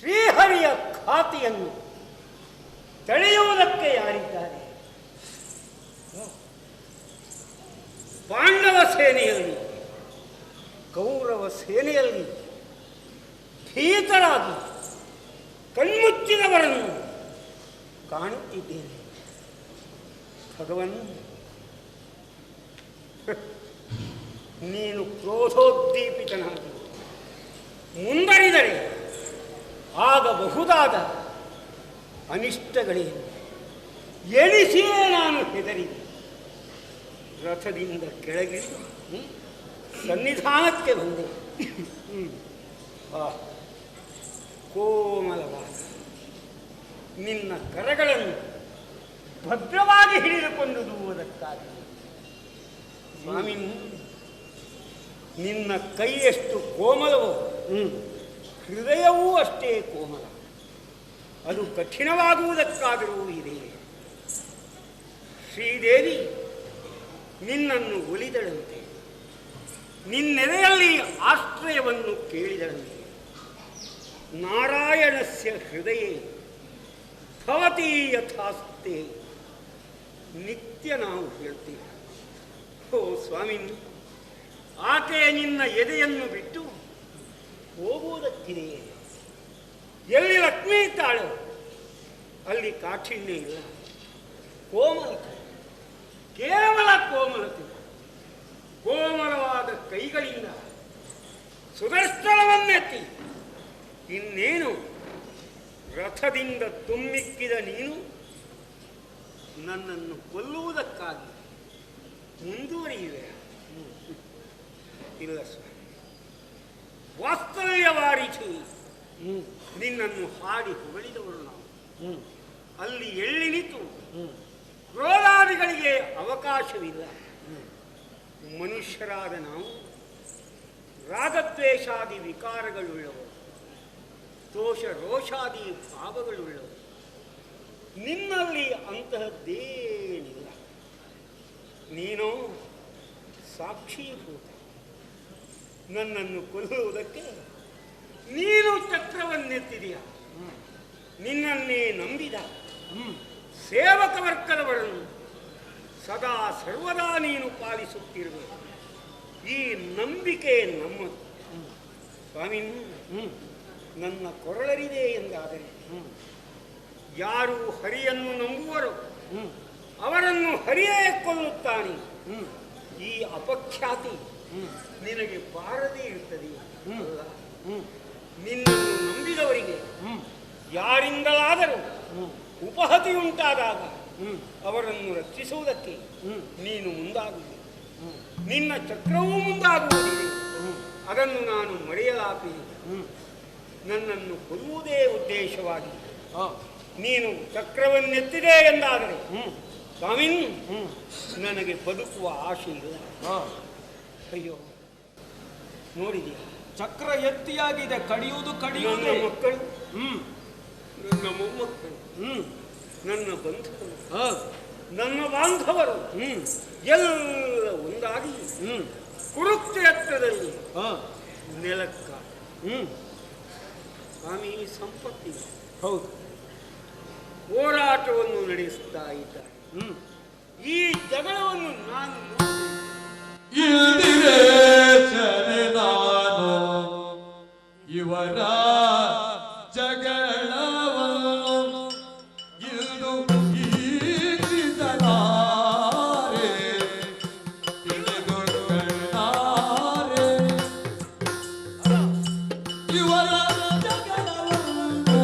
ಶ್ರೀಹರಿಯ ಖಾತೆಯನ್ನು ತಡೆಯುವುದಕ್ಕೆ ಯಾರಿದ್ದಾರೆ? ಪಾಂಡವ ಸೇನೆಯಲ್ಲಿ ಕೌರವ ಸೇನೆಯಲ್ಲಿ ಭೀತರಾಗಿ ಕಣ್ಮುಚ್ಚಿದವರನ್ನು ಕಾಣುತ್ತಿದ್ದೇನೆ. ಭಗವನ್, ನೀನು ಕ್ರೋಧೋದ್ದೀಪಿತನಾಗಿ ಮುಂದರಿದರೆ ಆಗಬಹುದಾದ ಅನಿಷ್ಟಗಳೇನು ಎಣಿಸಿಯೇ ನಾನು ಹೆದರಿದೆ. ರಥದಿಂದ ಕೆಳಗಿಳಿದು ಸನ್ನಿಧಾನಕ್ಕೆ ಬಂದೆ. ಕೋಮಲವಾದ ನಿನ್ನ ಕರಗಳನ್ನು ಭದ್ರವಾಗಿ ಹಿಡಿದುಕೊಂಡು ದೂವುವುದಕ್ಕಾಗಿ ಸ್ವಾಮಿ, ನಿನ್ನ ಕೈ ಎಷ್ಟು ಕೋಮಲವೋ ಹೃದಯವೂ ಅಷ್ಟೇ ಕೋಮಲ. ಅದು ಕಠಿಣವಾಗುವುದಕ್ಕಾದರೂ ಇದೆ. ಶ್ರೀದೇವಿ ನಿನ್ನನ್ನು ಒಲಿದಳಂತೆ, ನಿನ್ನೆದೆಯಲ್ಲಿ ಆಶ್ರಯವನ್ನು ಕೇಳಿದಳಂತೆ. ನಾರಾಯಣಸ್ಯ ಹೃದಯೇ ಭವತಿ ಯಥಾಸ್ತೆ ನಿತ್ಯ ನಾವು ಹೇಳ್ತೇವೆ. ಓ ಸ್ವಾಮಿ, ಆಕೆ ನಿನ್ನ ಎದೆಯನ್ನು ಬಿಟ್ಟು ಹೋಗುವುದಕ್ಕಿದೆಯೇ? ಎಲ್ಲಿ ಲಕ್ಷ್ಮೀ ಇದ್ದಾಳೋ ಅಲ್ಲಿ ಕಾಠಿಣ್ಯ ಇಲ್ಲ. ಕೋಮಲತೆ, ಕೇವಲ ಕೋಮಲತೆ. ಕೋಮಲವಾದ ಕೈಗಳಿಂದ ಸುದರ್ಶನವನ್ನೆತ್ತಿ ಇನ್ನೇನು ರಥದಿಂದ ತುಮ್ಮಿಕ್ಕಿದ ನೀನು ನನ್ನನ್ನು ಕೊಲ್ಲುವುದಕ್ಕಾಗಿ ಮುಂದುವರಿಯುವೆ? ಇಲ್ಲ ಸ್ವಾಮಿ, ವಾಸ್ತವ್ಯವಾರಿಸಿ ನಿನ್ನನ್ನು ಹಾಡಿ ಹೊಗಳಿದವರು ನಾವು. ಅಲ್ಲಿ ಎಳ್ಳಿ ನಿಂತು ಕ್ರೋಧಾದಿಗಳಿಗೆ ಅವಕಾಶವಿಲ್ಲ. ಮನುಷ್ಯರಾದ ನಾವು ರಾಗದ್ವೇಷಾದಿ ವಿಕಾರಗಳುಳ್ಳವರು, ದೋಷ ರೋಷಾದಿ ಭಾವಗಳುಳ್ಳವರು. ನಿನ್ನಲ್ಲಿ ಅಂತಹದ್ದೇನಿಲ್ಲ. ನೀನು ಸಾಕ್ಷೀಭೂತ. ನನ್ನನ್ನು ಕೊಲ್ಲುವುದಕ್ಕೆ ನೀನು ಚಕ್ರವನ್ನೆತ್ತಿದೆಯಾ? ನಿನ್ನನ್ನೇ ನಂಬಿದ ಸೇವಕ ವರ್ಗದವರನ್ನು ಸದಾ ಸರ್ವದಾ ನೀನು ಪಾಲಿಸುತ್ತಿರುವೆ. ಈ ನಂಬಿಕೆ ನಮ್ಮದು ಸ್ವಾಮಿ. ನನ್ನ ಕೊರಳರಿದೆ ಎಂದಾದರೆ ಯಾರು ಹರಿಯನ್ನು ನಂಬುವರೋ ಅವರನ್ನು ಹರಿಯೇ ಕೊಲ್ಲುತ್ತಾನೆ. ಈ ಅಪಖ್ಯಾತಿ ನಿನಗೆ ಬಾರದೇ ಇರುತ್ತದೆ. ನಿನ್ನನ್ನು ನಂಬಿದವರಿಗೆ ಯಾರಿಂದಲಾದರೂ ಉಪಹತಿ ಉಂಟಾದಾಗ ಅವರನ್ನು ರಕ್ಷಿಸುವುದಕ್ಕೆ ನೀನು ಮುಂದಾಗುವೆ. ನಿನ್ನ ಚಕ್ರವೂ ಮುಂದಾಗುವುದಿದೆ. ಅದನ್ನು ನಾನು ಮರೆಯಲಾಪಿ. ನನ್ನನ್ನು ಕೊಲ್ಲುವುದೇ ಉದ್ದೇಶವಾಗಿ ನೀನು ಚಕ್ರವನ್ನೆತ್ತಿದೆ ಎಂದಾದರೆ ಸ್ವಾಮಿ, ನನಗೆ ಬದುಕುವ ಆಶೆ ಇಲ್ಲ. ಅಯ್ಯೋ, ನೋಡಿದೆಯಾ, ಚಕ್ರ ಎತ್ತಿಯಾಗಿದೆ. ಕಡಿಯುವುದು ಕಡಿಯುವುದು. ನನ್ನ ಮಕ್ಕಳು, ನನ್ನ ಮೊಮ್ಮಕ್ಕಳು, ನನ್ನ ಬಂಧುಗಳು, ನನ್ನ ಬಾಂಧವರು ಎಲ್ಲ ಒಂದಾಗಿ ಕುರುಕ್ಷೇತ್ರದಲ್ಲಿ ನೆಲಕ್ಕ ಸ್ವಾಮಿ ಸಂಪತ್ತಿದೆ. ಹೌದು, ಹೋರಾಟವನ್ನು ನಡೆಸುತ್ತಾ ಇದ್ದಾರೆ. ಈ ಜಗಳವನ್ನು ನಾನು ಇವರ ಜಗಳವನ್ನು ಇದು ಈಗಿಸಲಾರೆ ತಿಳಿದುಕೊಳ್ಳಾರೆ. ಇವರ ಜಗಳವನ್ನು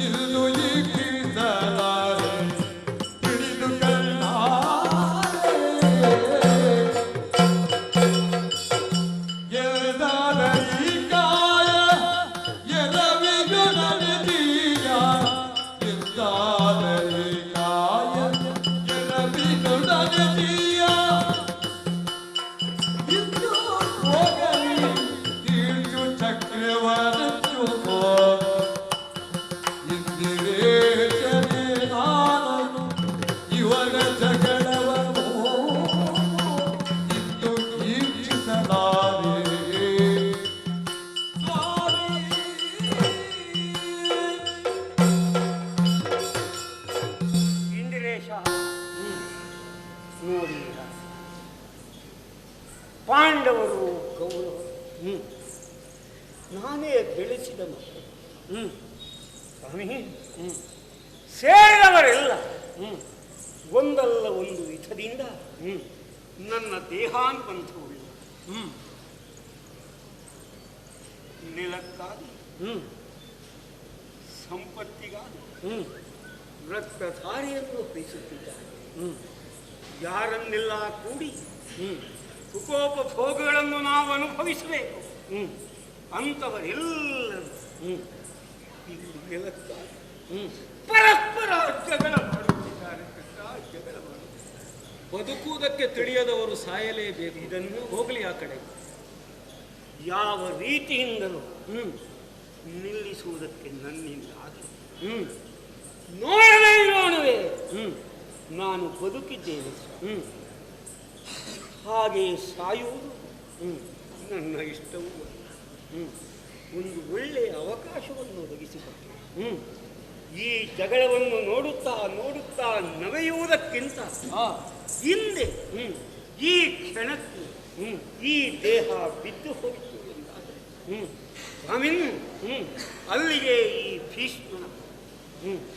ಇದು ಈಗಿಸಲಾರೆ ತಿಳಿದುಕೊಳ್ಳಾರೆ. ಬೆಳೆಸಿದ ಮಕ್ಕಳು. ಸ್ವಾಮಿ, ಸೇರಿದವರೆಲ್ಲ ಒಂದಲ್ಲ ಒಂದು ವಿಧದಿಂದ ನನ್ನ ದೇಹಾನ್ಬಂಧವುಳ್ಳ ನೆಲಕ್ಕಾಗಿ ಸಂಪತ್ತಿಗಾಗಿ ರಕ್ತಧಾರೆಯನ್ನು ಹೊರಿಸುತ್ತಿದ್ದಾರೆ. ಯಾರನ್ನೆಲ್ಲ ಕೂಡಿ ಸುಖೋಪಭೋಗಗಳನ್ನು ನಾವು ಅನುಭವಿಸಬೇಕು, ಅಂಥವರೆಲ್ಲರೂ ಇಲ್ಲಿ ನೆಲಕ್ಕಾಗಿ ಪರಸ್ಪರ ಜಗಳ ಮಾಡುತ್ತಿದ್ದಾರೆ. ಜಗಳ ಮಾಡುತ್ತಿದ್ದಾರೆ. ಬದುಕುವುದಕ್ಕೆ ತಿಳಿಯದವರು ಸಾಯಲೇಬೇಕು. ಇದನ್ನು ಹೋಗಲಿ ಆ ಕಡೆ. ಯಾವ ರೀತಿಯಿಂದಲೂ ನಿಲ್ಲಿಸುವುದಕ್ಕೆ ನನ್ನಿಂದ ಆಗಲಿ. ನೋಡಲೇ ನೋಡುವೆ, ನಾನು ಬದುಕಿದ್ದೇನೆ. ಹಾಗೆ ಸಾಯುವುದು ನನ್ನ ಇಷ್ಟವೂ. ಒಂದು ಒಳ್ಳೆಯ ಅವಕಾಶವನ್ನು ಒದಗಿಸಿಕೊಟ್ಟೆ. ಈ ಜಗಳವನ್ನು ನೋಡುತ್ತಾ ನೋಡುತ್ತಾ ನವೆಯುವುದಕ್ಕಿಂತ ಹಿಂದೆ ಈ ಕ್ಷಣಕ್ಕೆ ಈ ದೇಹ ಬಿದ್ದು ಹೋಯಿತು ಎಂದಾದರೆ ಸ್ವಾಮಿನ್ ಅಲ್ಲಿಗೆ ಈ ಭೀಷ್ಮನ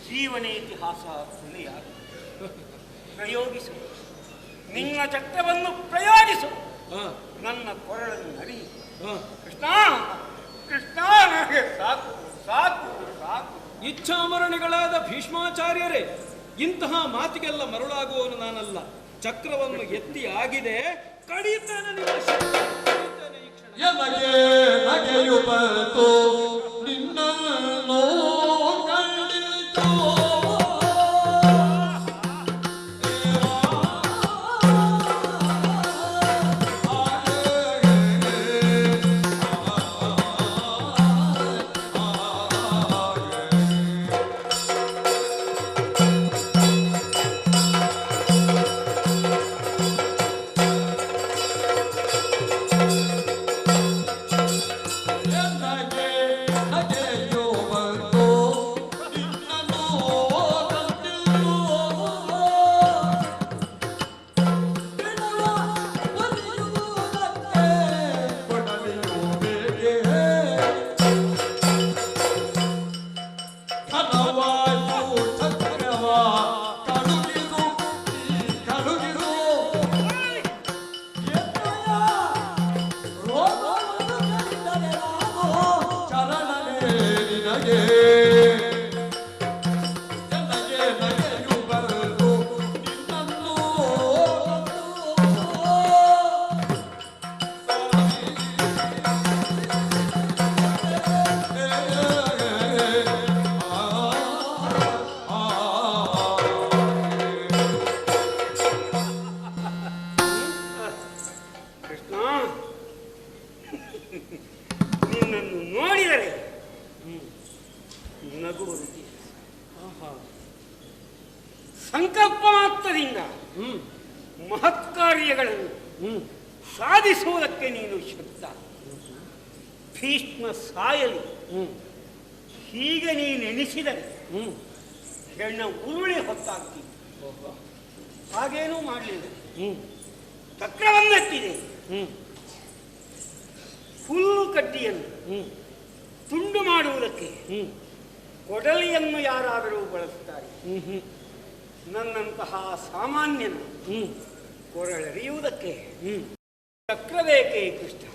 ಜೀವನೇತಿಹಾಸ ಕೊನೆಯಾಗ ಪ್ರಯೋಗಿಸು. ನಿನ್ನ ಚಕ್ರವನ್ನು ಪ್ರಯೋಗಿಸು. ನನ್ನ ಕೊರಳನ್ನು ನಡಿ. ಕೃಷ್ಣ ಕೃಷ್ಣ, ನನಗೆ ಸಾಕು ಸಾಕು ಸಾಕು. ಇಚ್ಛಾಮರಣಿಗಳಾದ ಭೀಷ್ಮಾಚಾರ್ಯರೇ, ಇಂತಹ ಮಾತಿಗೆಲ್ಲ ಮರುಳಾಗುವವನು ನಾನಲ್ಲ. ಚಕ್ರವನ್ನು ಎತ್ತಿ ಆಗಿದೆ, ಕಡಿತೇನೆ ನಿಮ್ಮ ಶಕ್ತಿ, ಕಡಿತೇನೆ ಈ ಕ್ಷಣ. ಎನಗೆ ನಗೆಯು ಬಂತು ನಿನ್ನನ್ನು ಕಂಡಿತು. ನಿನ್ನನ್ನು ನೋಡಿದರೆ ನಗು ಬರುತ್ತಿದೆ. ಸಂಕಲ್ಪ ಮಾತ್ರದಿಂದ ಮಹತ್ ಕಾರ್ಯಗಳನ್ನು ಸಾಧಿಸುವುದಕ್ಕೆ ನೀನು ಶಕ್ತ. ಭೀಷ್ಮ ಸಾಯಲಿ ಹೀಗೆ ನೀನೆನಿಸಿದರೆ ಹೆಣ್ಣ ಉರುಳಿ ಹೊತ್ತಾಗ್ತಿತ್ತು. ಹಾಗೇನೂ ಮಾಡಲಿಲ್ಲ. ಚಕ್ರವನ್ನೆತ್ತಿದೆ. ಹುಲ್ಲು ಕಡ್ಡಿಯನ್ನು ತುಂಡು ಮಾಡುವುದಕ್ಕೆ ಕೊಡಲಿಯನ್ನು ಯಾರಾದರೂ ಬಳಸುತ್ತಾರೆ. ನನ್ನಂತಹ ಸಾಮಾನ್ಯನು ಕೊರಳೆರಿಯುವುದಕ್ಕೆ ಚಕ್ರ ಬೇಕೇ ಕೃಷ್ಣ.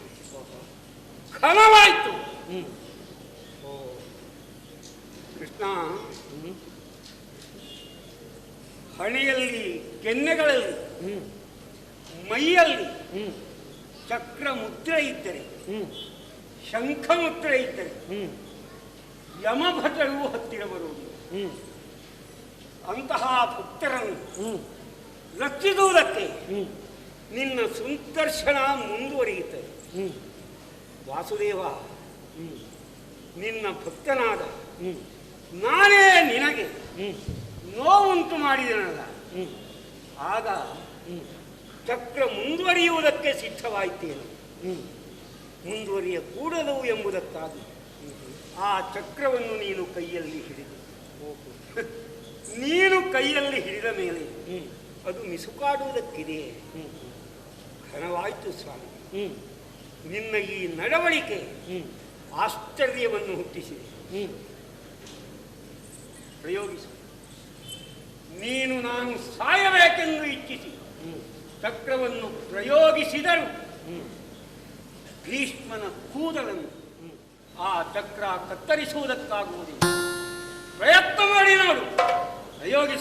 ಖನವಾಯಿತು. ಕೃಷ್ಣ, ಹಣೆಯಲ್ಲಿ, ಕೆನ್ನೆಗಳಲ್ಲಿ, ಮೈಯಲ್ಲಿ ಚಕ್ರ ಮುದ್ರೆ ಇದ್ದರೆ, ಶಂಖ ಮುದ್ರೆ ಇದ್ದರೆ ಯಮಭಟರು ಹತ್ತಿರ ಬರುವುದು. ಅಂತಹ ಭಕ್ತರನ್ನು ರಕ್ಷಿಸುವುದಕ್ಕೆ ನಿನ್ನ ಸುದರ್ಶನ ಮುಂದುವರಿಯುತ್ತದೆ. ವಾಸುದೇವ, ನಿನ್ನ ಭಕ್ತನಾದ ನಾನೇ ನಿನಗೆ ನೋವುಂಟು ಮಾಡಿದನಲ್ಲ, ಆಗ ಚಕ್ರ ಮುಂದುವರಿಯುವುದಕ್ಕೆ ಸಿದ್ಧವಾಯಿತೇನು. ಮುಂದುವರಿಯಕೂಡದು ಎಂಬುದಕ್ಕಾಗಿ ಆ ಚಕ್ರವನ್ನು ನೀನು ಕೈಯಲ್ಲಿ ಹಿಡಿದು, ನೀನು ಕೈಯಲ್ಲಿ ಹಿಡಿದ ಮೇಲೆ ಅದು ಮಿಸುಕಾಡುವುದಕ್ಕಿದೆ. ಘನವಾಯಿತು ಸ್ವಾಮಿ. ನಿನ್ನ ಈ ನಡವಳಿಕೆ ಆಶ್ಚರ್ಯವನ್ನು ಹುಟ್ಟಿಸಿದೆ. ಪ್ರಯೋಗಿಸು. ನೀನು ನಾನು ಸಾಯಬೇಕೆಂದು ಇಚ್ಛಿಸಿ ಚಕ್ರವನ್ನು ಪ್ರಯೋಗಿಸಿದರು ಭೀಷ್ಮನ ಕೂದಲನ್ನು ಆ ಚಕ್ರ ಕತ್ತರಿಸುವುದಕ್ಕಾಗುವುದಿಲ್ಲ. ಪ್ರಯತ್ನ ಮಾಡಿ ನೋಡು. ಪ್ರಯೋಗಿಸು.